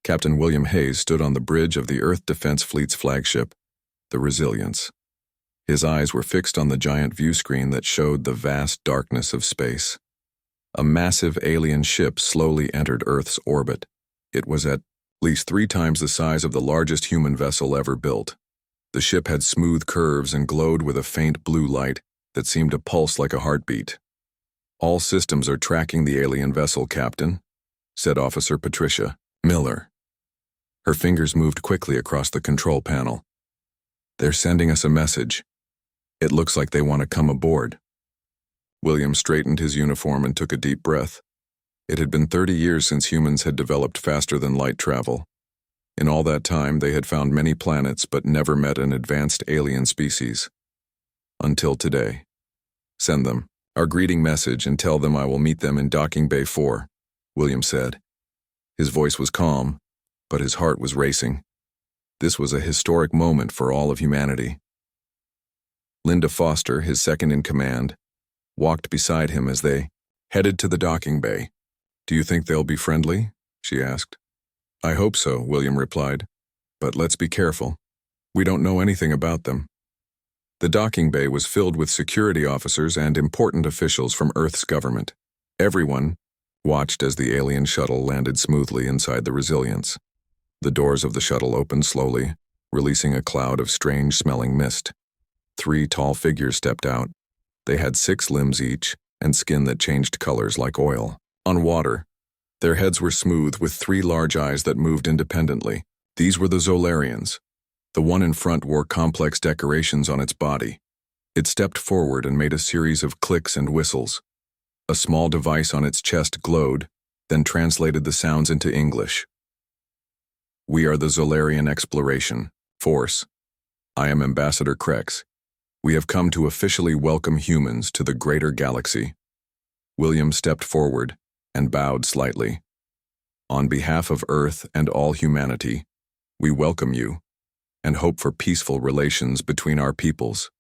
Captain William Hayes stood on the bridge of the Earth Defense Fleet's flagship, the Resilience. His eyes were fixed on the giant view screen that showed the vast darkness of space. A massive alien ship slowly entered Earth's orbit. It was at least 3 times the size of the largest human vessel ever built. The ship had smooth curves and glowed with a faint blue light that seemed to pulse like a heartbeat. "All systems are tracking the alien vessel, Captain," said Officer Patricia Miller. Her fingers moved quickly across the control panel. "They're sending us a message. It looks like they want to come aboard." William straightened his uniform and took a deep breath. It had been 30 years since humans had developed faster-than-light travel. In all that time, they had found many planets but never met an advanced alien species. Until today. "Send them our greeting message and tell them I will meet them in Docking Bay 4, William said. His voice was calm, but his heart was racing. This was a historic moment for all of humanity. Linda Foster, his second-in-command, walked beside him as they headed to the docking bay. "Do you think they'll be friendly?" she asked. "I hope so," William replied. "But let's be careful. We don't know anything about them." The docking bay was filled with security officers and important officials from Earth's government. Everyone watched as the alien shuttle landed smoothly inside the Resilience. The doors of the shuttle opened slowly, releasing a cloud of strange-smelling mist. 3 tall figures stepped out. They had 6 limbs each, and skin that changed colors like oil. On water, their heads were smooth with 3 large eyes that moved independently. These were the Zolarians. The one in front wore complex decorations on its body. It stepped forward and made a series of clicks and whistles. A small device on its chest glowed, then translated the sounds into English. "We are the Zolarian Exploration Force. I am Ambassador Krex. We have come to officially welcome humans to the greater galaxy." William stepped forward and bowed slightly. "On behalf of Earth and all humanity, we welcome you and hope for peaceful relations between our peoples."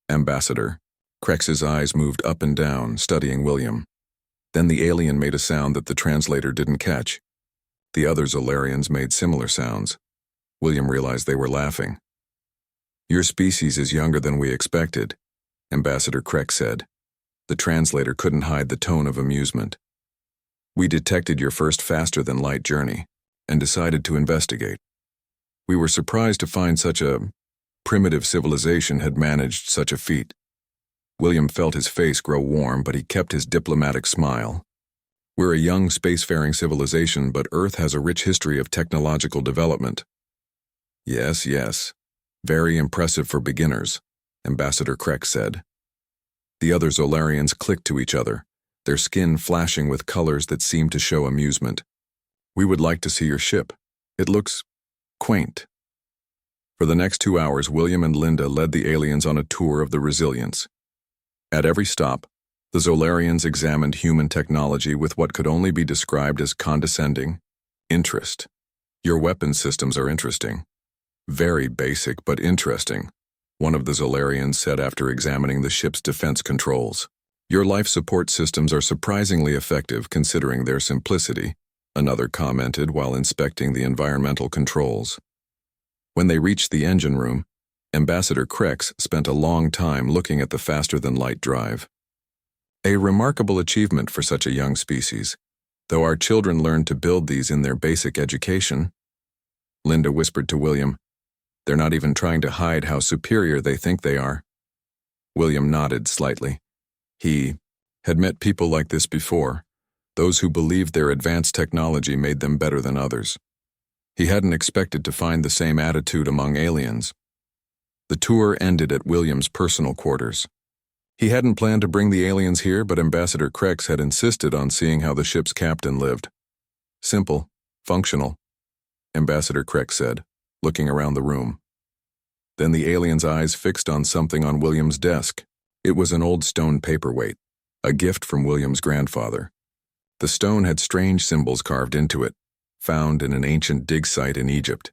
"Ambassador." Krex's eyes moved up and down, studying William. Then the alien made a sound that the translator didn't catch. The other Zolarians made similar sounds. William realized they were laughing. "Your species is younger than we expected," Ambassador Krex said. The translator couldn't hide the tone of amusement. "We detected your first faster-than-light journey and decided to investigate. We were surprised to find such a primitive civilization had managed such a feat." William felt his face grow warm, but he kept his diplomatic smile. "We're a young spacefaring civilization, but Earth has a rich history of technological development." Yes. Very impressive for beginners," Ambassador Krex said. The other Zolarians clicked to each other, their skin flashing with colors that seemed to show amusement. "We would like to see your ship. It looks quaint." For the next 2 hours, William and Linda led the aliens on a tour of the Resilience. At every stop, the Zolarians examined human technology with what could only be described as condescending interest. "Your weapon systems are interesting. Very basic, but interesting," one of the Zolarians said after examining the ship's defense controls. "Your life support systems are surprisingly effective considering their simplicity," another commented while inspecting the environmental controls. When they reached the engine room, Ambassador Krex spent a long time looking at the faster-than-light drive. "A remarkable achievement for such a young species, though our children learned to build these in their basic education." Linda whispered to William, "They're not even trying to hide how superior they think they are." William nodded slightly. He had met people like this before, those who believed their advanced technology made them better than others. He hadn't expected to find the same attitude among aliens. The tour ended at William's personal quarters. He hadn't planned to bring the aliens here, but Ambassador Krex had insisted on seeing how the ship's captain lived. "Simple, functional," Ambassador Krex said, looking around the room. Then the alien's eyes fixed on something on William's desk. It was an old stone paperweight, a gift from William's grandfather. The stone had strange symbols carved into it, found in an ancient dig site in Egypt.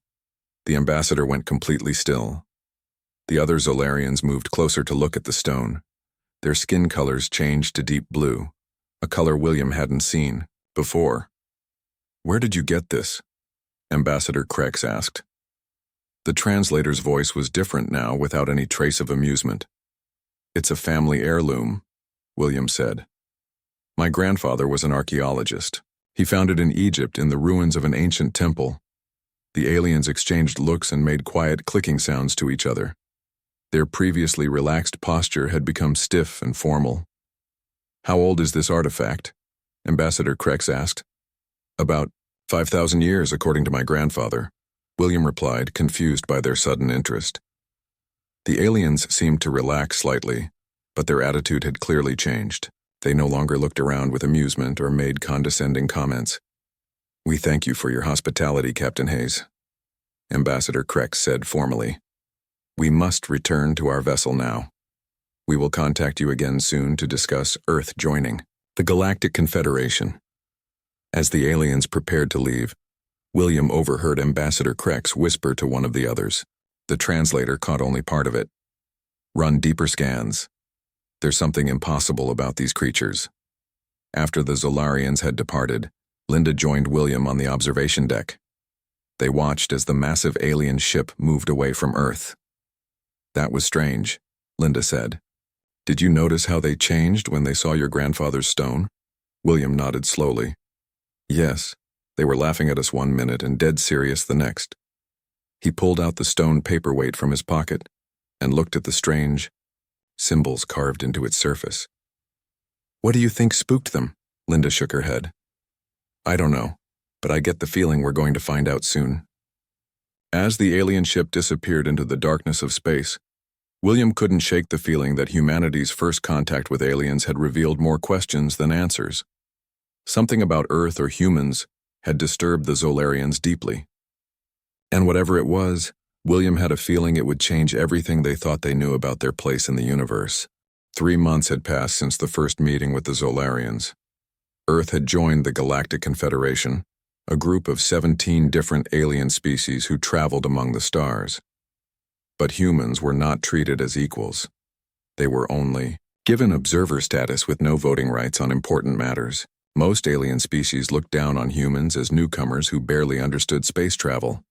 The ambassador went completely still. The other Zolarians moved closer to look at the stone. Their skin colors changed to deep blue, a color William hadn't seen before. "Where did you get this?" Ambassador Krex asked. The translator's voice was different now, without any trace of amusement. It's a family heirloom, William said. My grandfather was an archaeologist. He found it in Egypt in the ruins of an ancient temple. The aliens exchanged looks and made quiet clicking sounds to each other. Their previously relaxed posture had become stiff and formal. How old is this artifact? Ambassador Krex asked. About 5,000 years, according to my grandfather, William replied, confused by their sudden interest. The aliens seemed to relax slightly, but their attitude had clearly changed. They no longer looked around with amusement or made condescending comments. We thank you for your hospitality, Captain Hayes, Ambassador Krex said formally. We must return to our vessel now. We will contact you again soon to discuss Earth joining the Galactic Confederation. As the aliens prepared to leave, William overheard Ambassador Krex whisper to one of the others. The translator caught only part of it. Run deeper scans. There's something impossible about these creatures. After the Zolarians had departed, Linda joined William on the observation deck. They watched as the massive alien ship moved away from Earth. That was strange, Linda said. Did you notice how they changed when they saw your grandfather's stone? William nodded slowly. Yes, they were laughing at us one minute and dead serious the next. He pulled out the stone paperweight from his pocket and looked at the strange symbols carved into its surface. What do you think spooked them? Linda shook her head. I don't know, but I get the feeling we're going to find out soon. As the alien ship disappeared into the darkness of space, William couldn't shake the feeling that humanity's first contact with aliens had revealed more questions than answers. Something about Earth or humans had disturbed the Zolarians deeply. And whatever it was, William had a feeling it would change everything they thought they knew about their place in the universe. 3 months had passed since the first meeting with the Zolarians. Earth had joined the Galactic Confederation, a group of 17 different alien species who traveled among the stars. But humans were not treated as equals. They were only given observer status with no voting rights on important matters. Most alien species looked down on humans as newcomers who barely understood space travel.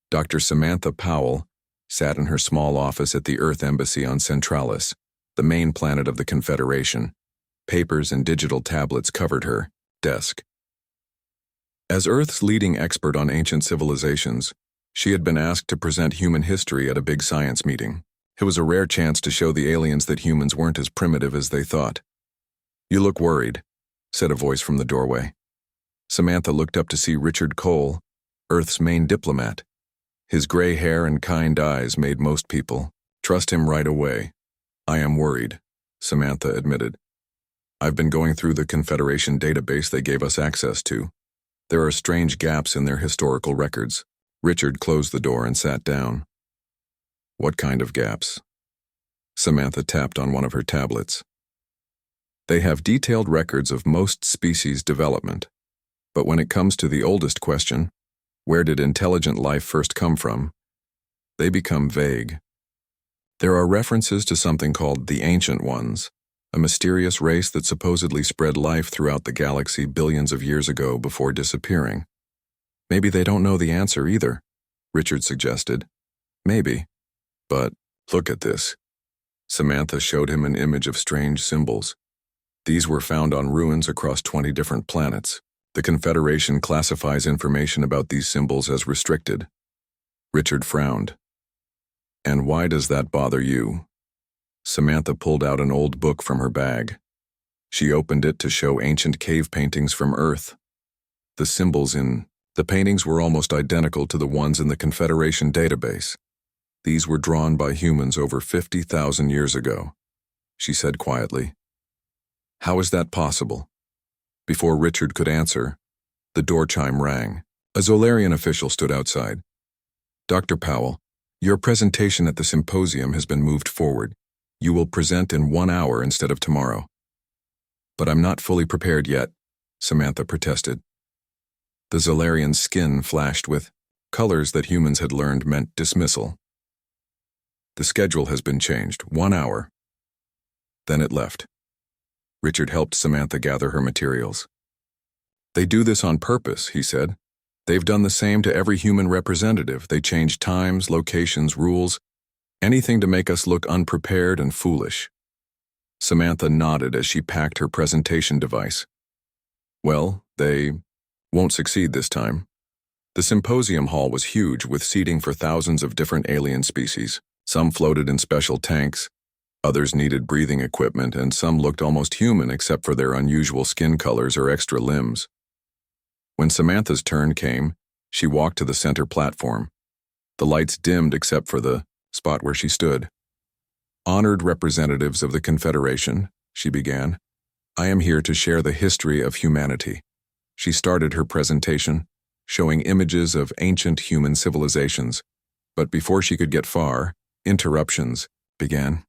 Dr. Samantha Powell sat in her small office at the Earth Embassy on Centralis, the main planet of the Confederation. Papers and digital tablets covered her desk. As Earth's leading expert on ancient civilizations, she had been asked to present human history at a big science meeting. It was a rare chance to show the aliens that humans weren't as primitive as they thought. You look worried, said a voice from the doorway. Samantha looked up to see Richard Cole, Earth's main diplomat. His gray hair and kind eyes made most people trust him right away. I am worried, Samantha admitted. I've been going through the Confederation database they gave us access to. There are strange gaps in their historical records. Richard closed the door and sat down. What kind of gaps? Samantha tapped on one of her tablets. They have detailed records of most species' development. But when it comes to the oldest question, where did intelligent life first come from? They become vague. There are references to something called the Ancient Ones, a mysterious race that supposedly spread life throughout the galaxy billions of years ago before disappearing. Maybe they don't know the answer either, Richard suggested. Maybe. But look at this. Samantha showed him an image of strange symbols. These were found on ruins across 20 different planets. The Confederation classifies information about these symbols as restricted. Richard frowned. And why does that bother you? Samantha pulled out an old book from her bag. She opened it to show ancient cave paintings from Earth. The symbols in the paintings were almost identical to the ones in the Confederation database. These were drawn by humans over 50,000 years ago, she said quietly. How is that possible? Before Richard could answer, the door chime rang. A Zolarian official stood outside. Dr. Powell, your presentation at the symposium has been moved forward. You will present in 1 hour instead of tomorrow. But I'm not fully prepared yet, Samantha protested. The Zolarian's skin flashed with colors that humans had learned meant dismissal. The schedule has been changed, 1 hour. Then it left. Richard helped Samantha gather her materials. They do this on purpose, he said. They've done the same to every human representative. They change times, locations, rules, anything to make us look unprepared and foolish. Samantha nodded as she packed her presentation device. Well, they won't succeed this time. The symposium hall was huge, with seating for thousands of different alien species. Some floated in special tanks, others needed breathing equipment, and some looked almost human except for their unusual skin colors or extra limbs. When Samantha's turn came, she walked to the center platform. The lights dimmed except for the spot where she stood. "Honored representatives of the Confederation," she began, "I am here to share the history of humanity." She started her presentation, showing images of ancient human civilizations. But before she could get far, interruptions began.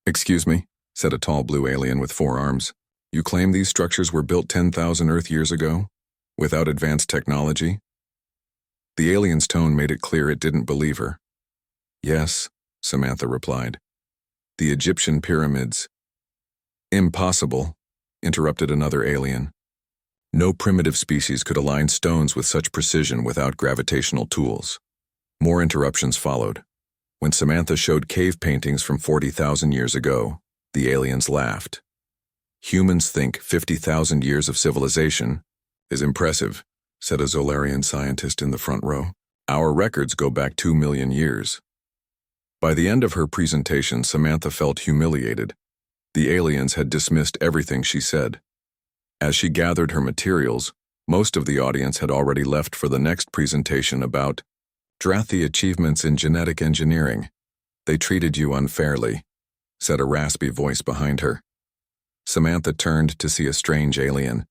"Excuse me," said a tall blue alien with 4 arms. "You claim these structures were built 10,000 Earth years ago? Without advanced technology?" The alien's tone made it clear it didn't believe her. "Yes," Samantha replied. "The Egyptian pyramids." "Impossible," interrupted another alien. "No primitive species could align stones with such precision without gravitational tools." More interruptions followed. When Samantha showed cave paintings from 40,000 years ago, the aliens laughed. "Humans think 50,000 years of civilization is impressive," said a Zolarian scientist in the front row. "Our records go back 2 million years." By the end of her presentation, Samantha felt humiliated. The aliens had dismissed everything she said. As she gathered her materials, most of the audience had already left for the next presentation about Drathi achievements in genetic engineering. "They treated you unfairly," said a raspy voice behind her. Samantha turned to see a strange alien.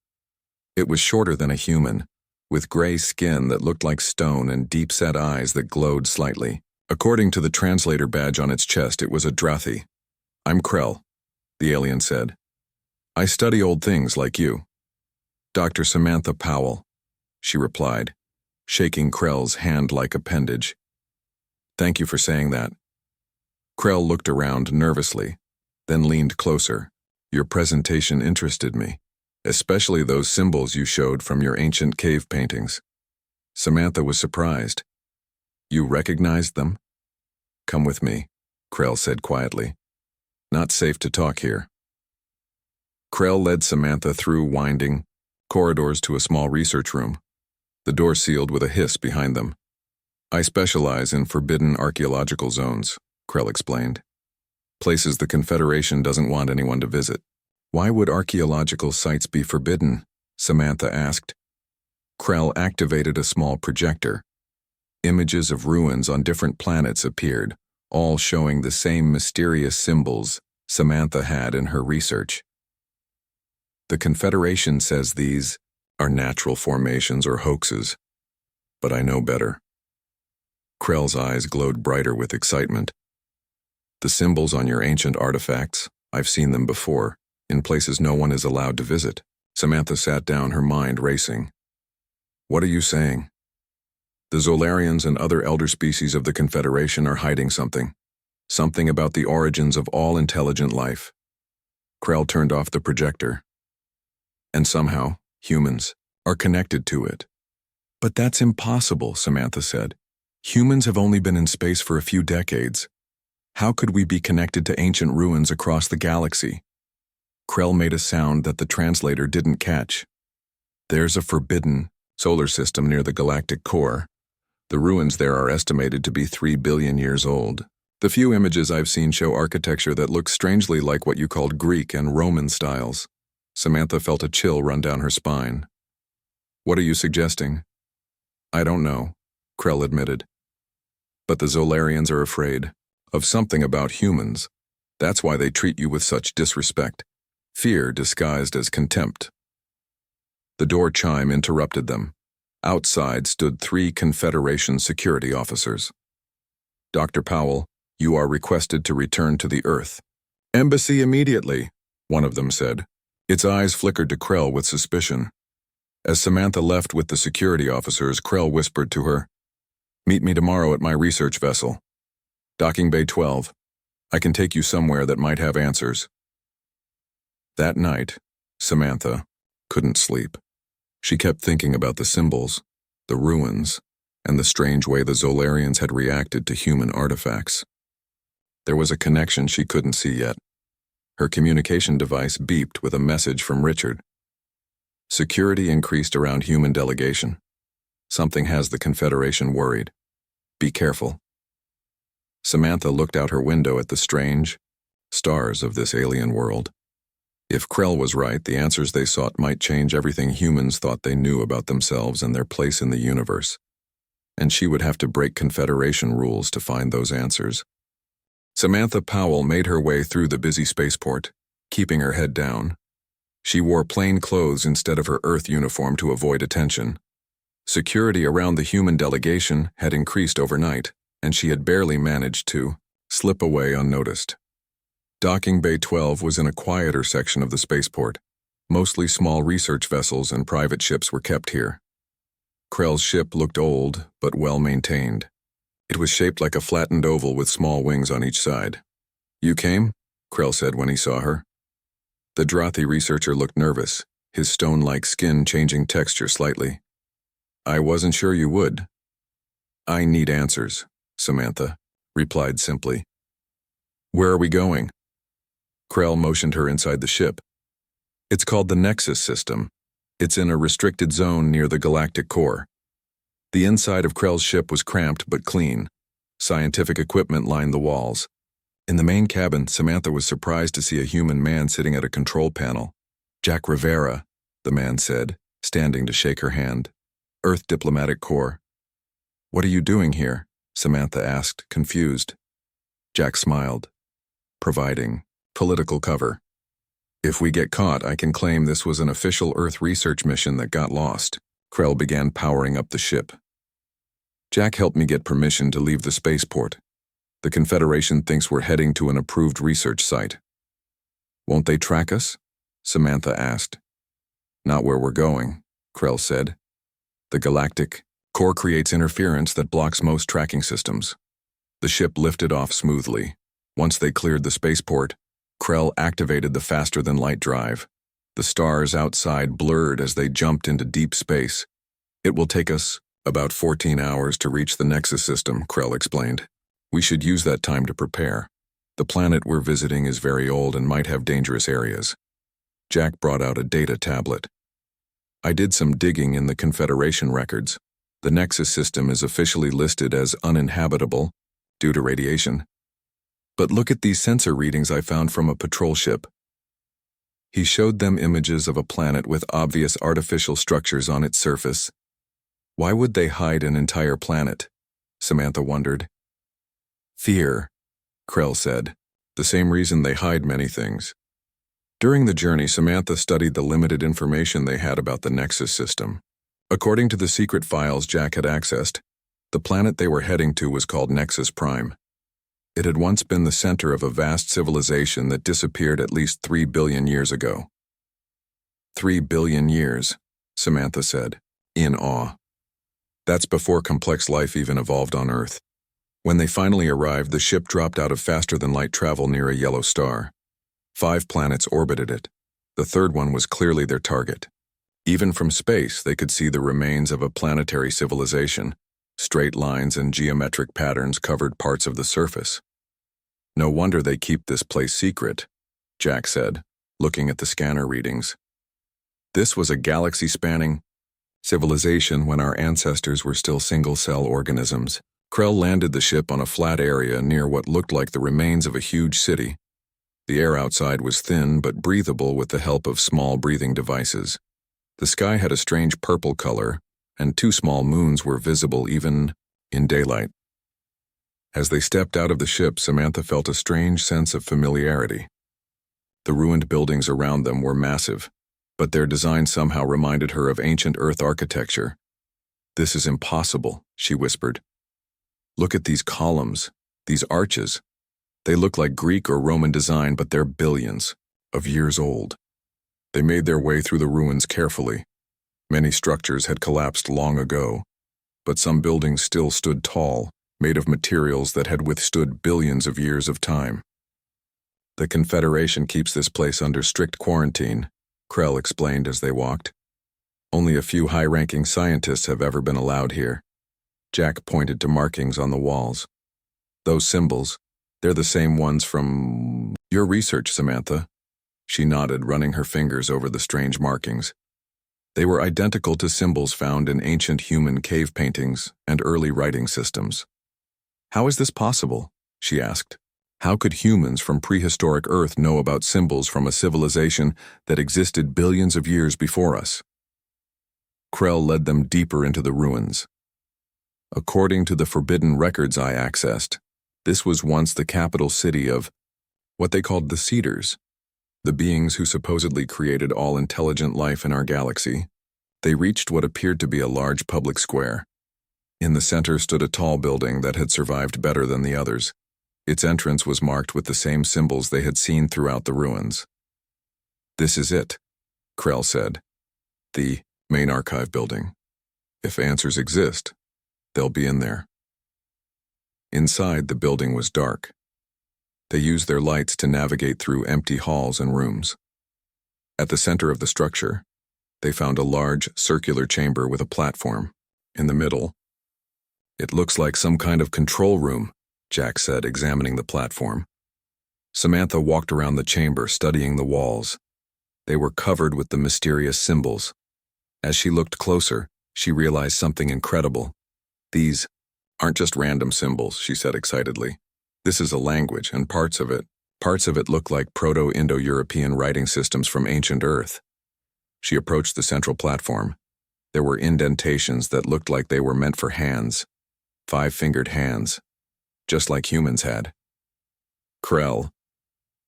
It was shorter than a human, with gray skin that looked like stone and deep-set eyes that glowed slightly. According to the translator badge on its chest, it was a Drathi. "I'm Krell," the alien said. "I study old things like you." "Dr. Samantha Powell," she replied, shaking Krell's hand like appendage. "Thank you for saying that." Krell looked around nervously, then leaned closer. "Your presentation interested me, especially those symbols you showed from your ancient cave paintings." Samantha was surprised. "You recognized them?" "Come with me," Krell said quietly. "Not safe to talk here." Krell led Samantha through winding corridors to a small research room. The door sealed with a hiss behind them. "I specialize in forbidden archaeological zones," Krell explained. "Places the Confederation doesn't want anyone to visit." "Why would archaeological sites be forbidden?" Samantha asked. Krell activated a small projector. Images of ruins on different planets appeared, all showing the same mysterious symbols Samantha had in her research. "The Confederation says these are natural formations or hoaxes, but I know better." Krell's eyes glowed brighter with excitement. "The symbols on your ancient artifacts, I've seen them before, in places no one is allowed to visit." Samantha sat down, her mind racing. "What are you saying?" "The Zolarians and other elder species of the Confederation are hiding something. Something about the origins of all intelligent life." Krell turned off the projector. "And somehow, humans are connected to it." "But that's impossible," Samantha said. "Humans have only been in space for a few decades. How could we be connected to ancient ruins across the galaxy?" Krell made a sound that the translator didn't catch. "There's a forbidden solar system near the galactic core. The ruins there are estimated to be 3 billion years old. The few images I've seen show architecture that looks strangely like what you called Greek and Roman styles." Samantha felt a chill run down her spine. "What are you suggesting?" "I don't know," Krell admitted. "But the Zolarians are afraid of something about humans. That's why they treat you with such disrespect. Fear disguised as contempt." The door chime interrupted them. Outside stood 3 Confederation security officers. "Dr. Powell, you are requested to return to the Earth." "Embassy immediately," one of them said. Its eyes flickered to Krell with suspicion. As Samantha left with the security officers, Krell whispered to her, "Meet me tomorrow at my research vessel. Docking Bay 12. I can take you somewhere that might have answers." That night, Samantha couldn't sleep. She kept thinking about the symbols, the ruins, and the strange way the Zolarians had reacted to human artifacts. There was a connection she couldn't see yet. Her communication device beeped with a message from Richard. Security increased around human delegation. Something has the Confederation worried. Be careful. Samantha looked out her window at the strange stars of this alien world. If Krell was right, the answers they sought might change everything humans thought they knew about themselves and their place in the universe. And she would have to break Confederation rules to find those answers. Samantha Powell made her way through the busy spaceport, keeping her head down. She wore plain clothes instead of her Earth uniform to avoid attention. Security around the human delegation had increased overnight, and she had barely managed to slip away unnoticed. Docking Bay 12 was in a quieter section of the spaceport. Mostly small research vessels and private ships were kept here. Krell's ship looked old, but well-maintained. It was shaped like a flattened oval with small wings on each side. "You came?" Krell said when he saw her. The Drothi researcher looked nervous, his stone-like skin changing texture slightly. "I wasn't sure you would." "I need answers," Samantha replied simply. "Where are we going?" Krell motioned her inside the ship. "It's called the Nexus system. It's in a restricted zone near the galactic core." The inside of Krell's ship was cramped but clean. Scientific equipment lined the walls. In the main cabin, Samantha was surprised to see a human man sitting at a control panel. "Jack Rivera," the man said, standing to shake her hand. "Earth Diplomatic Corps." "What are you doing here?" Samantha asked, confused. Jack smiled. "Providing political cover. If we get caught, I can claim this was an official Earth research mission that got lost." Krell began powering up the ship. "Jack helped me get permission to leave the spaceport. The Confederation thinks we're heading to an approved research site." "Won't they track us?" Samantha asked. "Not where we're going," Krell said. "The galactic core creates interference that blocks most tracking systems." The ship lifted off smoothly. Once they cleared the spaceport, Krell activated the faster-than-light drive. The stars outside blurred as they jumped into deep space. "It will take us about 14 hours to reach the Nexus system," Krell explained. "We should use that time to prepare. The planet we're visiting is very old and might have dangerous areas." Jack brought out a data tablet. "I did some digging in the Confederation records. The Nexus system is officially listed as uninhabitable due to radiation. But look at these sensor readings I found from a patrol ship." He showed them images of a planet with obvious artificial structures on its surface. Why would they hide an entire planet? Samantha wondered. "Fear," Krell said. "The same reason they hide many things." During the journey, Samantha studied the limited information they had about the Nexus system. According to the secret files Jack had accessed, the planet they were heading to was called Nexus Prime. It had once been the center of a vast civilization that disappeared at least 3 billion years ago. 3 billion years, Samantha said, in awe. That's before complex life even evolved on Earth. When they finally arrived, the ship dropped out of faster-than-light travel near a yellow star. 5 planets orbited it. The third one was clearly their target. Even from space, they could see the remains of a planetary civilization. Straight lines and geometric patterns covered parts of the surface. "No wonder they keep this place secret," Jack said, looking at the scanner readings. This was a galaxy-spanning civilization when our ancestors were still single-cell organisms. Krell landed the ship on a flat area near what looked like the remains of a huge city. The air outside was thin but breathable with the help of small breathing devices. The sky had a strange purple color, and 2 small moons were visible even in daylight. As they stepped out of the ship, Samantha felt a strange sense of familiarity. The ruined buildings around them were massive, but their design somehow reminded her of ancient Earth architecture. "This is impossible," she whispered. "Look at these columns, these arches. They look like Greek or Roman design, but they're billions of years old." They made their way through the ruins carefully. Many structures had collapsed long ago, but some buildings still stood tall, made of materials that had withstood billions of years of time. "The Confederation keeps this place under strict quarantine," Krell explained as they walked. Only a few high-ranking scientists have ever been allowed here. Jack pointed to markings on the walls. Those symbols, they're the same ones from your research, Samantha. She nodded, running her fingers over the strange markings. They were identical to symbols found in ancient human cave paintings and early writing systems. How is this possible? She asked. How could humans from prehistoric Earth know about symbols from a civilization that existed billions of years before us? Krell led them deeper into the ruins. According to the forbidden records I accessed, this was once the capital city of what they called the Cedars, the beings who supposedly created all intelligent life in our galaxy. They reached what appeared to be a large public square. In the center stood a tall building that had survived better than the others. Its entrance was marked with the same symbols they had seen throughout the ruins. This is it, Krell said. The main archive building. If answers exist, they'll be in there. Inside, the building was dark. They used their lights to navigate through empty halls and rooms. At the center of the structure, they found a large, circular chamber with a platform. In the middle, it looks like some kind of control room, Jack said, examining the platform. Samantha walked around the chamber, studying the walls. They were covered with the mysterious symbols. As she looked closer, she realized something incredible. These aren't just random symbols, she said excitedly. This is a language, and parts of it look like Proto-Indo-European writing systems from ancient Earth. She approached the central platform. There were indentations that looked like they were meant for hands, 5-fingered hands, just like humans had. Krell,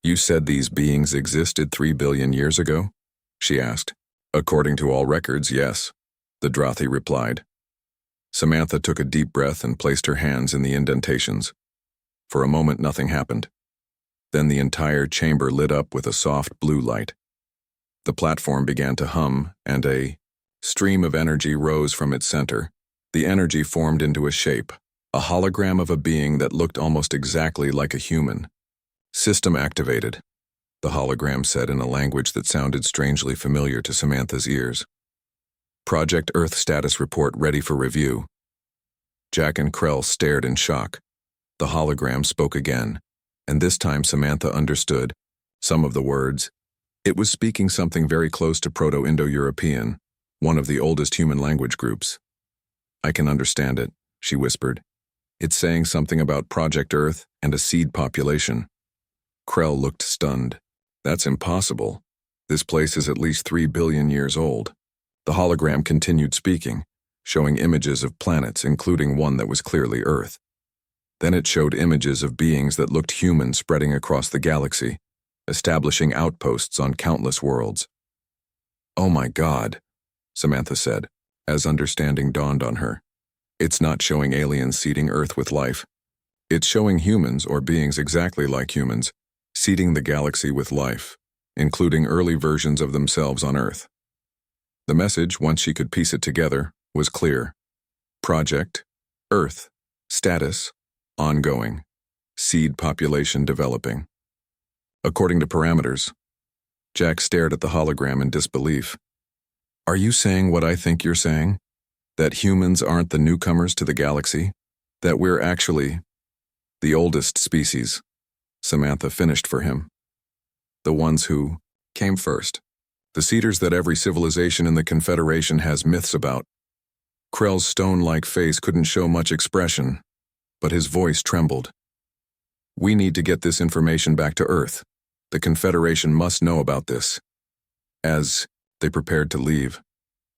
you said these beings existed 3 billion years ago? She asked. According to all records, yes, the Drothi replied. Samantha took a deep breath and placed her hands in the indentations. For a moment, nothing happened. Then the entire chamber lit up with a soft blue light. The platform began to hum, and a stream of energy rose from its center. The energy formed into a shape, a hologram of a being that looked almost exactly like a human. System activated, the hologram said in a language that sounded strangely familiar to Samantha's ears. Project Earth status report ready for review. Jack and Krell stared in shock. The hologram spoke again, and this time Samantha understood some of the words. It was speaking something very close to Proto-Indo-European, one of the oldest human language groups. I can understand it, she whispered. It's saying something about Project Earth and a seed population. Krell looked stunned. That's impossible. This place is at least 3 billion years old. The hologram continued speaking, showing images of planets, including one that was clearly Earth. Then it showed images of beings that looked human spreading across the galaxy, establishing outposts on countless worlds. Oh my God, Samantha said, as understanding dawned on her. It's not showing aliens seeding Earth with life. It's showing humans, or beings exactly like humans, seeding the galaxy with life, including early versions of themselves on Earth. The message, once she could piece it together, was clear. Project, Earth, status, ongoing, seed population developing. According to parameters. Jack stared at the hologram in disbelief. Are you saying what I think you're saying? That humans aren't the newcomers to the galaxy? That we're actually the oldest species? Samantha finished for him. The ones who came first. The Cedars that every civilization in the Confederation has myths about. Krell's stone-like face couldn't show much expression, but his voice trembled. We need to get this information back to Earth. The Confederation must know about this. As they prepared to leave,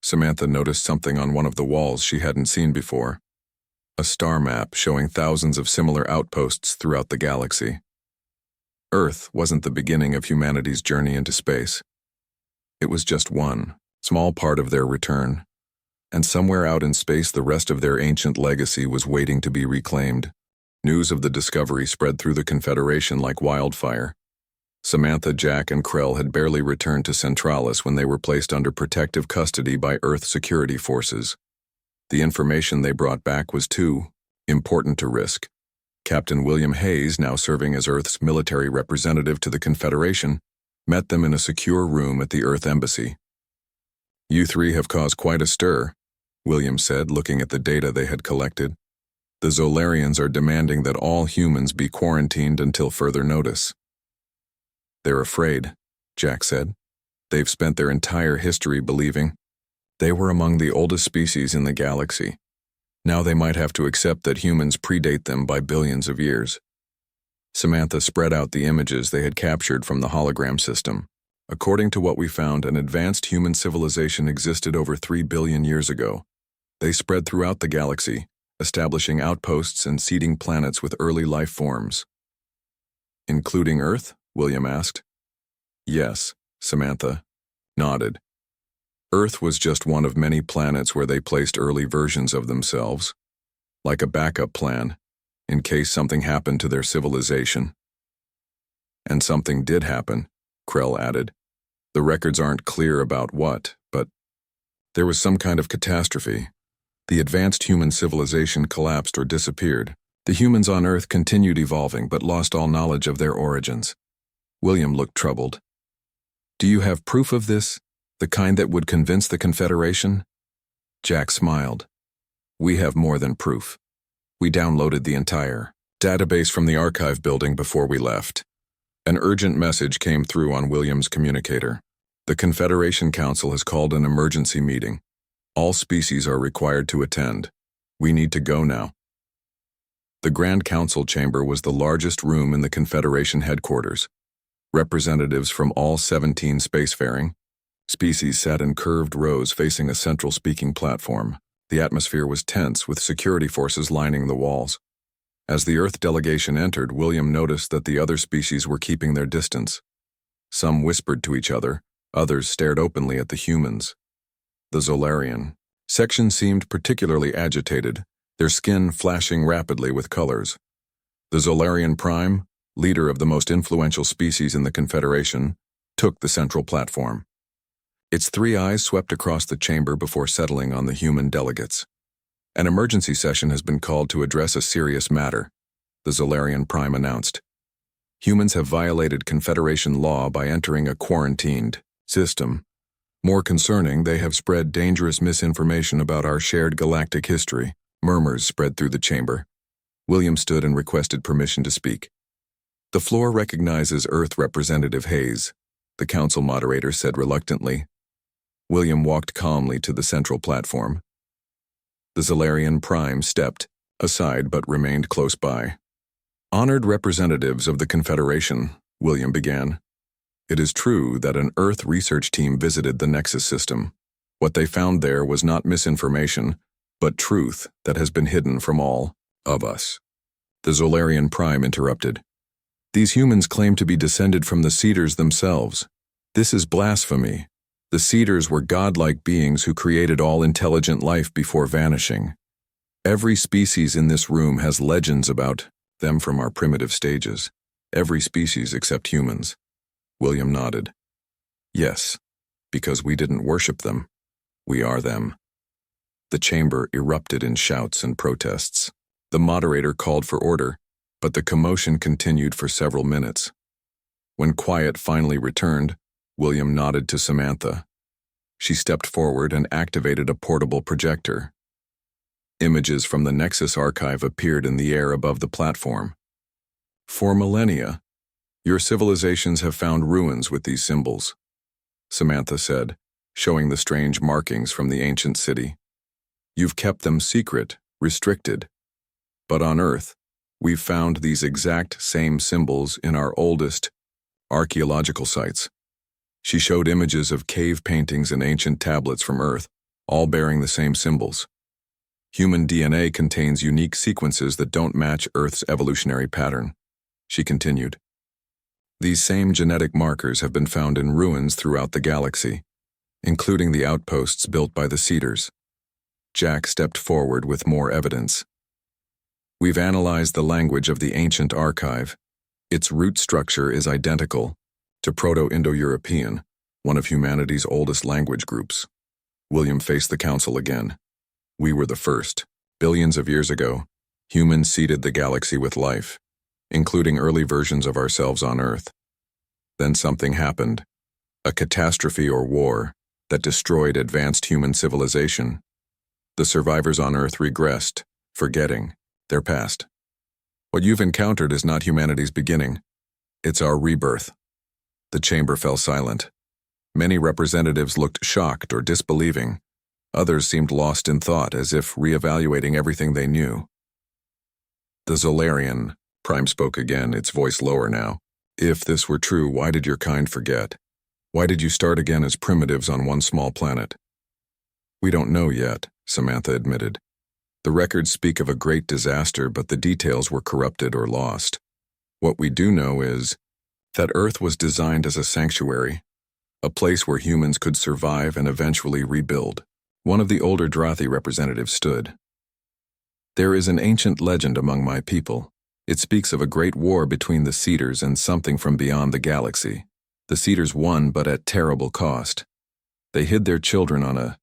Samantha noticed something on one of the walls she hadn't seen before. A star map showing thousands of similar outposts throughout the galaxy. Earth wasn't the beginning of humanity's journey into space. It was just one small part of their return. And somewhere out in space, the rest of their ancient legacy was waiting to be reclaimed. News of the discovery spread through the Confederation like wildfire. Samantha, Jack, and Krell had barely returned to Centralis when they were placed under protective custody by Earth security forces. The information they brought back was too important to risk. Captain William Hayes, now serving as Earth's military representative to the Confederation, met them in a secure room at the Earth Embassy. You three have caused quite a stir, William said, looking at the data they had collected. The Zolarians are demanding that all humans be quarantined until further notice. They're afraid, Jack said. They've spent their entire history believing they were among the oldest species in the galaxy. Now they might have to accept that humans predate them by billions of years. Samantha spread out the images they had captured from the hologram system. According to what we found, an advanced human civilization existed over 3 billion years ago. They spread throughout the galaxy, establishing outposts and seeding planets with early life forms. Including Earth? William asked. Yes, Samantha nodded. Earth was just one of many planets where they placed early versions of themselves, like a backup plan, in case something happened to their civilization. And something did happen, Krell added. The records aren't clear about what, but there was some kind of catastrophe. The advanced human civilization collapsed or disappeared. The humans on Earth continued evolving but lost all knowledge of their origins. William looked troubled. Do you have proof of this? The kind that would convince the Confederation? Jack smiled. We have more than proof. We downloaded the entire database from the archive building before we left. An urgent message came through on William's communicator. The Confederation Council has called an emergency meeting. All species are required to attend. We need to go now. The Grand Council chamber was the largest room in the Confederation headquarters. Representatives from all 17 spacefaring species sat in curved rows facing a central speaking platform. The atmosphere was tense, with security forces lining the walls. As the Earth delegation entered, William noticed that the other species were keeping their distance. Some whispered to each other, others stared openly at the humans. The Zolarian section seemed particularly agitated, their skin flashing rapidly with colors. The Zolarian Prime, leader of the most influential species in the Confederation, took the central platform. Its three eyes swept across the chamber before settling on the human delegates. An emergency session has been called to address a serious matter, the Zolarian Prime announced. Humans have violated Confederation law by entering a quarantined system. More concerning, they have spread dangerous misinformation about our shared galactic history. Murmurs spread through the chamber. William stood and requested permission to speak. The floor recognizes Earth Representative Hayes, the council moderator said reluctantly. William walked calmly to the central platform. The Zolarian Prime stepped aside but remained close by. Honored representatives of the Confederation, William began. It is true that an Earth research team visited the Nexus system. What they found there was not misinformation, but truth that has been hidden from all of us. The Zolarian Prime interrupted. These humans claim to be descended from the Seeders themselves. This is blasphemy. The Seeders were godlike beings who created all intelligent life before vanishing. Every species in this room has legends about them from our primitive stages. Every species except humans. William nodded. Yes, because we didn't worship them. We are them. The chamber erupted in shouts and protests. The moderator called for order, but the commotion continued for several minutes. When quiet finally returned, William nodded to Samantha. She stepped forward and activated a portable projector. Images from the Nexus archive appeared in the air above the platform. For millennia, your civilizations have found ruins with these symbols, Samantha said, showing the strange markings from the ancient city. You've kept them secret, restricted. But on Earth, we've found these exact same symbols in our oldest archaeological sites. She showed images of cave paintings and ancient tablets from Earth, all bearing the same symbols. Human DNA contains unique sequences that don't match Earth's evolutionary pattern, she continued. These same genetic markers have been found in ruins throughout the galaxy, including the outposts built by the Seeders. Jack stepped forward with more evidence. We've analyzed the language of the ancient archive. Its root structure is identical to Proto-Indo-European, one of humanity's oldest language groups. William faced the council again. We were the first. Billions of years ago, humans seeded the galaxy with life, including early versions of ourselves on Earth. Then something happened, a catastrophe or war, that destroyed advanced human civilization. The survivors on Earth regressed, forgetting their past. What you've encountered is not humanity's beginning. It's our rebirth. The chamber fell silent. Many representatives looked shocked or disbelieving. Others seemed lost in thought, as if reevaluating everything they knew. The Zolarian, Prime spoke again, its voice lower now. If this were true, why did your kind forget? Why did you start again as primitives on one small planet? We don't know yet, Samantha admitted. The records speak of a great disaster, but the details were corrupted or lost. What we do know is that Earth was designed as a sanctuary, a place where humans could survive and eventually rebuild. One of the older Drothi representatives stood. There is an ancient legend among my people. It speaks of a great war between the Cedars and something from beyond the galaxy. The Cedars won, but at terrible cost. They hid their children on a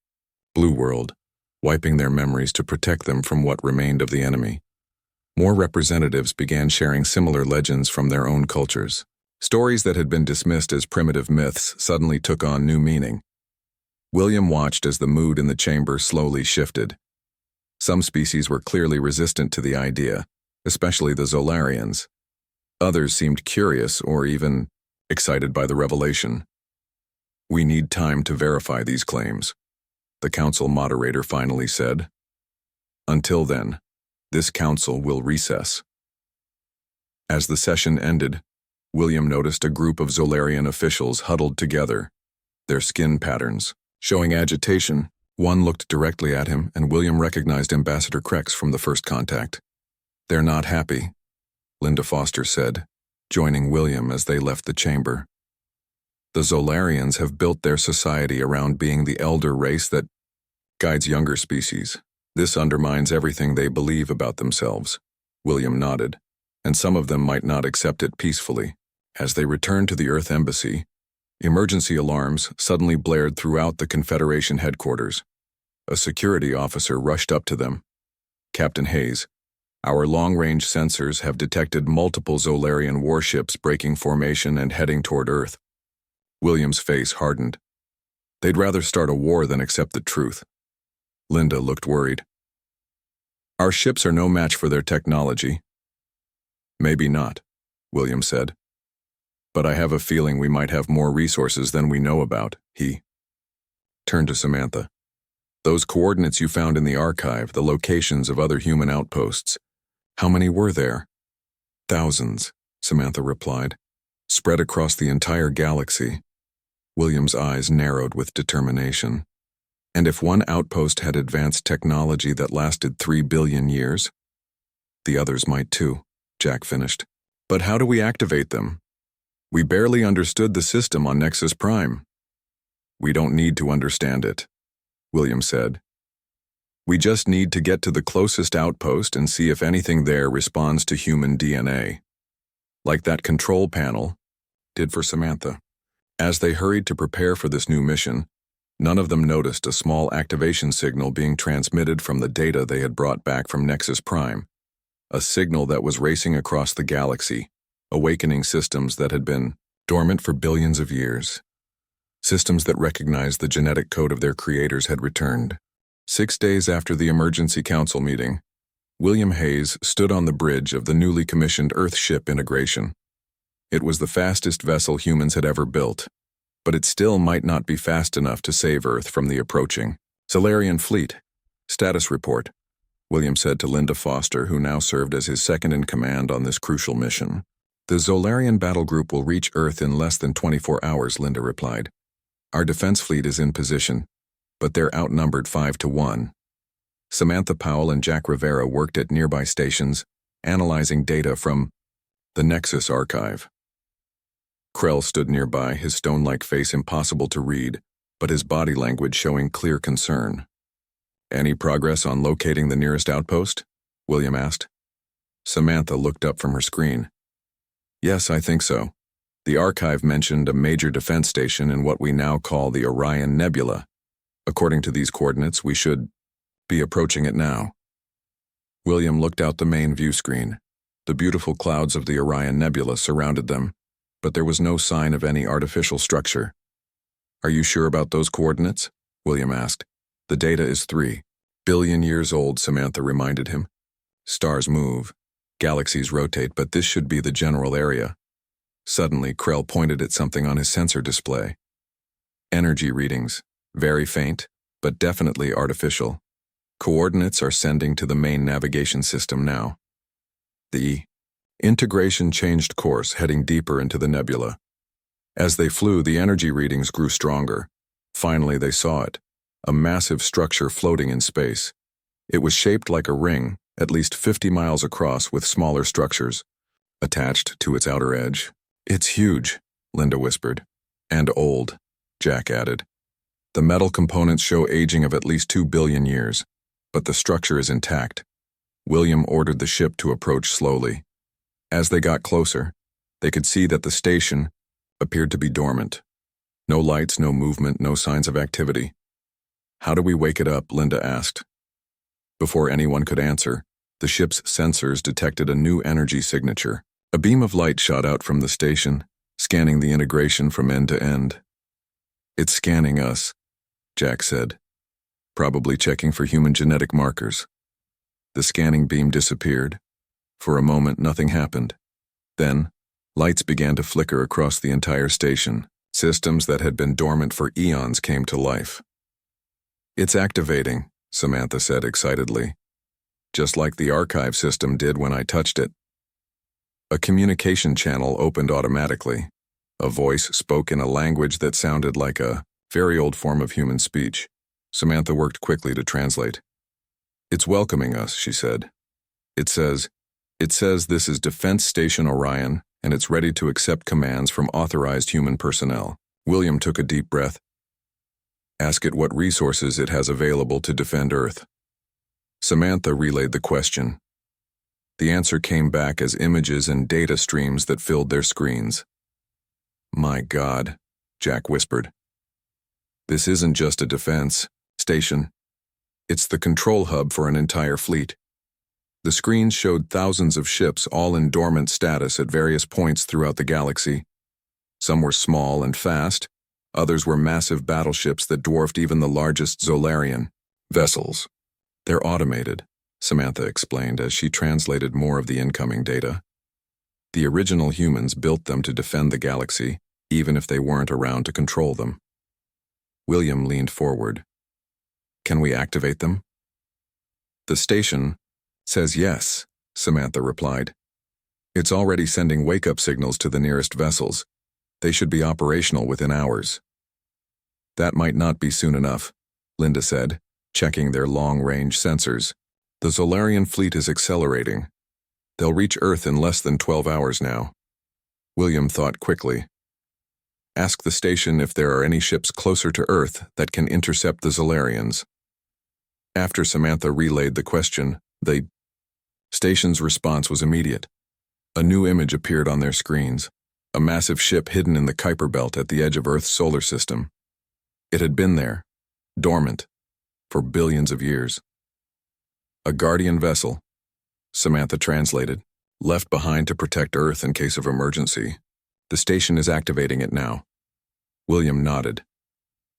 blue world, wiping their memories to protect them from what remained of the enemy. More representatives began sharing similar legends from their own cultures. Stories that had been dismissed as primitive myths suddenly took on new meaning. William watched as the mood in the chamber slowly shifted. Some species were clearly resistant to the idea, especially the Zolarians. Others seemed curious or even excited by the revelation. We need time to verify these claims, the council moderator finally said. Until then, this council will recess. As the session ended, William noticed a group of Zolarian officials huddled together, their skin patterns showing agitation. One looked directly at him, and William recognized Ambassador Krex from the first contact. They're not happy, Linda Foster said, joining William as they left the chamber. The Zolarians have built their society around being the elder race that guides younger species. This undermines everything they believe about themselves. William nodded, and some of them might not accept it peacefully. As they returned to the Earth Embassy, emergency alarms suddenly blared throughout the Confederation headquarters. A security officer rushed up to them. Captain Hayes, our long-range sensors have detected multiple Zolarian warships breaking formation and heading toward Earth. William's face hardened. They'd rather start a war than accept the truth. Linda looked worried. Our ships are no match for their technology. Maybe not, William said. But I have a feeling we might have more resources than we know about, he turned to Samantha. Those coordinates you found in the archive, the locations of other human outposts, how many were there? Thousands, Samantha replied, spread across the entire galaxy. William's eyes narrowed with determination. And if one outpost had advanced technology that lasted 3 billion years, the others might too, Jack finished. But how do we activate them? We barely understood the system on Nexus Prime. We don't need to understand it, William said. We just need to get to the closest outpost and see if anything there responds to human DNA. Like that control panel did for Samantha. As they hurried to prepare for this new mission, none of them noticed a small activation signal being transmitted from the data they had brought back from Nexus Prime, a signal that was racing across the galaxy, awakening systems that had been dormant for billions of years. Systems that recognized the genetic code of their creators had returned. 6 days after the emergency council meeting, William Hayes stood on the bridge of the newly commissioned Earthship integration. It was the fastest vessel humans had ever built, but it still might not be fast enough to save Earth from the approaching Zolarian fleet. Status report, William said to Linda Foster, who now served as his second-in-command on this crucial mission. The Zolarian battle group will reach Earth in less than 24 hours, Linda replied. Our defense fleet is in position, but they're outnumbered 5-1. Samantha Powell and Jack Rivera worked at nearby stations, analyzing data from the Nexus archive. Krell stood nearby, his stone-like face impossible to read, but his body language showing clear concern. Any progress on locating the nearest outpost? William asked. Samantha looked up from her screen. Yes, I think so. The archive mentioned a major defense station in what we now call the Orion Nebula. According to these coordinates, we should be approaching it now. William looked out the main view screen. The beautiful clouds of the Orion Nebula surrounded them, but there was no sign of any artificial structure. Are you sure about those coordinates? William asked. The data is 3 billion years old, Samantha reminded him. Stars move, galaxies rotate, but this should be the general area. Suddenly, Krell pointed at something on his sensor display. Energy readings, very faint, but definitely artificial. Coordinates are sending to the main navigation system now. The integration changed course, heading deeper into the nebula. As they flew, the energy readings grew stronger. Finally, they saw it, a massive structure floating in space. It was shaped like a ring, at least 50 miles across, with smaller structures attached to its outer edge. It's huge, Linda whispered. And old, Jack added. The metal components show aging of at least 2 billion years, but the structure is intact. William ordered the ship to approach slowly. As they got closer, they could see that the station appeared to be dormant. No lights, no movement, no signs of activity. How do we wake it up? Linda asked. Before anyone could answer, the ship's sensors detected a new energy signature. A beam of light shot out from the station, scanning the integration from end to end. It's scanning us, Jack said, probably checking for human genetic markers. The scanning beam disappeared. For a moment, nothing happened. Then, lights began to flicker across the entire station. Systems that had been dormant for eons came to life. It's activating, Samantha said excitedly. Just like the archive system did when I touched it. A communication channel opened automatically. A voice spoke in a language that sounded like a very old form of human speech. Samantha worked quickly to translate. It's welcoming us, she said. It says this is Defense Station Orion, and it's ready to accept commands from authorized human personnel. William took a deep breath. Ask it what resources it has available to defend Earth. Samantha relayed the question. The answer came back as images and data streams that filled their screens. My God, Jack whispered. This isn't just a defense station. It's the control hub for an entire fleet. The screens showed thousands of ships, all in dormant status at various points throughout the galaxy. Some were small and fast, others were massive battleships that dwarfed even the largest Zolarian vessels. They're automated, Samantha explained as she translated more of the incoming data. The original humans built them to defend the galaxy, even if they weren't around to control them. William leaned forward. Can we activate them? The station says yes, Samantha replied. It's already sending wake-up signals to the nearest vessels. They should be operational within hours. That might not be soon enough, Linda said, checking their long-range sensors. The Zolarian fleet is accelerating. They'll reach Earth in less than 12 hours now. William thought quickly. Ask the station if there are any ships closer to Earth that can intercept the Zolarians. After Samantha relayed the question, the station's response was immediate. A new image appeared on their screens, a massive ship hidden in the Kuiper Belt at the edge of Earth's solar system. It had been there, dormant, for billions of years. A guardian vessel, Samantha translated, left behind to protect Earth in case of emergency. The station is activating it now. William nodded.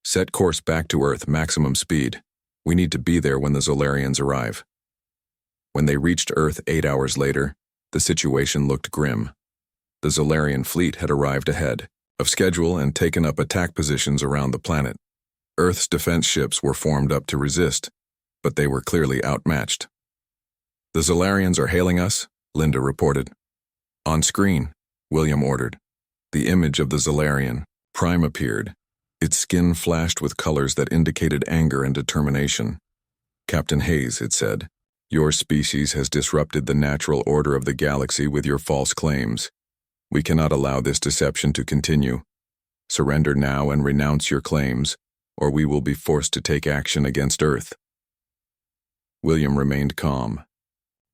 Set course back to Earth, maximum speed. We need to be there when the Zolarians arrive. When they reached Earth 8 hours later, the situation looked grim. The Zolarian fleet had arrived ahead of schedule and taken up attack positions around the planet. Earth's defense ships were formed up to resist, but they were clearly outmatched. The Zolarians are hailing us, Linda reported. On screen, William ordered. The image of the Zolarian Prime appeared. Its skin flashed with colors that indicated anger and determination. Captain Hayes, it said, your species has disrupted the natural order of the galaxy with your false claims. We cannot allow this deception to continue. Surrender now and renounce your claims, or we will be forced to take action against Earth. William remained calm.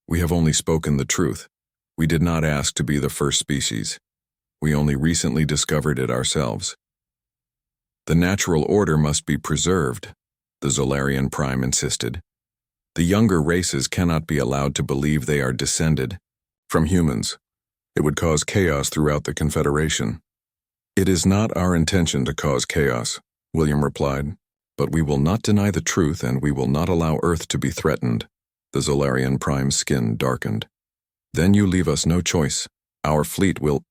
We have only spoken the truth. We did not ask to be the first species. We only recently discovered it ourselves. The natural order must be preserved, the Zolarian Prime insisted. The younger races cannot be allowed to believe they are descended from humans. It would cause chaos throughout the Confederation. It is not our intention to cause chaos, William replied. But we will not deny the truth, and we will not allow Earth to be threatened. The Zolarian Prime's skin darkened. Then you leave us no choice. Our fleet will...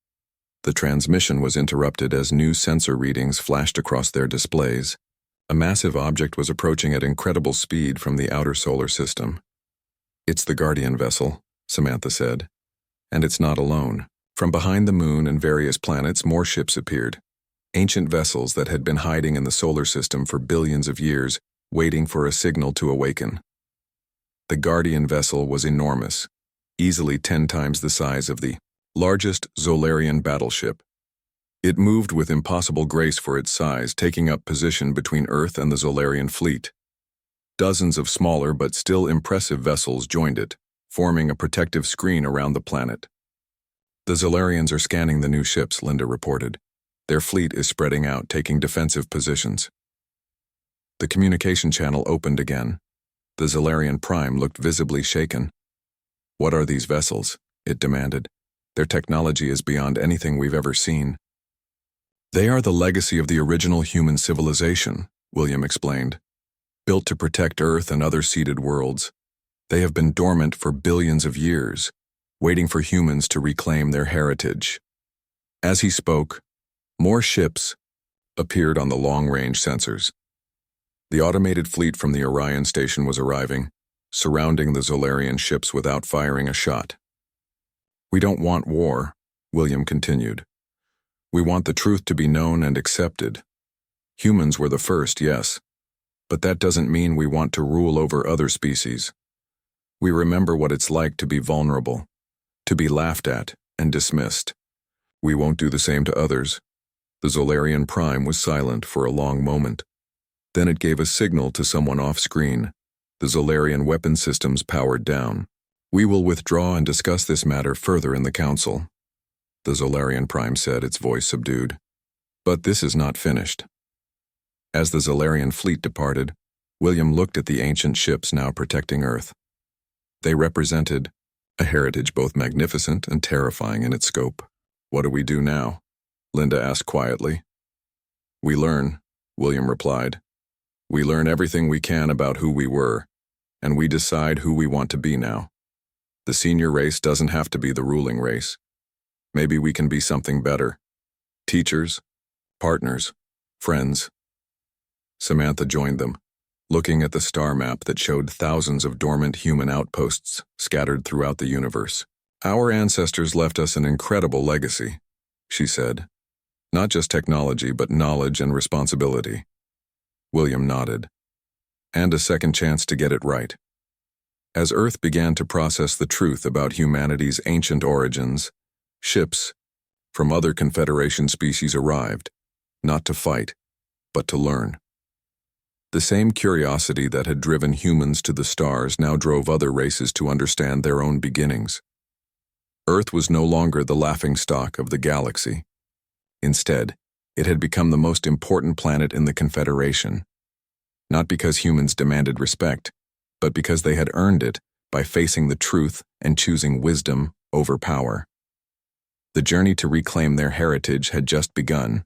The transmission was interrupted as new sensor readings flashed across their displays. A massive object was approaching at incredible speed from the outer solar system. It's the Guardian vessel, Samantha said. And it's not alone. From behind the moon and various planets, more ships appeared. Ancient vessels that had been hiding in the solar system for billions of years, waiting for a signal to awaken. The Guardian vessel was enormous, easily 10 times the size of the largest Zolarian battleship. It moved with impossible grace for its size, taking up position between Earth and the Zolarian fleet. Dozens of smaller but still impressive vessels joined it, forming a protective screen around the planet. The Zolarians are scanning the new ships, Linda reported. Their fleet is spreading out, taking defensive positions. The communication channel opened again. The Zolarian Prime looked visibly shaken. What are these vessels? It demanded. Their technology is beyond anything we've ever seen. They are the legacy of the original human civilization, William explained. Built to protect Earth and other seeded worlds. They have been dormant for billions of years, waiting for humans to reclaim their heritage. As he spoke, more ships appeared on the long-range sensors. The automated fleet from the Orion station was arriving, surrounding the Zolarian ships without firing a shot. We don't want war, William continued. We want the truth to be known and accepted. Humans were the first, yes, but that doesn't mean we want to rule over other species. We remember what it's like to be vulnerable, to be laughed at and dismissed. We won't do the same to others. The Zolarian Prime was silent for a long moment. Then it gave a signal to someone off-screen. The Zolarian weapon systems powered down. We will withdraw and discuss this matter further in the Council, the Zolarian Prime said, its voice subdued. But this is not finished. As the Zolarian fleet departed, William looked at the ancient ships now protecting Earth. They represented a heritage both magnificent and terrifying in its scope. What do we do now? Linda asked quietly. We learn, William replied. We learn everything we can about who we were, and we decide who we want to be now. The senior race doesn't have to be the ruling race. Maybe we can be something better. Teachers, partners, friends. Samantha joined them, looking at the star map that showed thousands of dormant human outposts scattered throughout the universe. Our ancestors left us an incredible legacy, she said. Not just technology, but knowledge and responsibility. William nodded. And a second chance to get it right. As Earth began to process the truth about humanity's ancient origins, ships from other Confederation species arrived, not to fight, but to learn. The same curiosity that had driven humans to the stars now drove other races to understand their own beginnings. Earth was no longer the laughingstock of the galaxy. Instead, it had become the most important planet in the Confederation. Not because humans demanded respect, but because they had earned it by facing the truth and choosing wisdom over power. The journey to reclaim their heritage had just begun,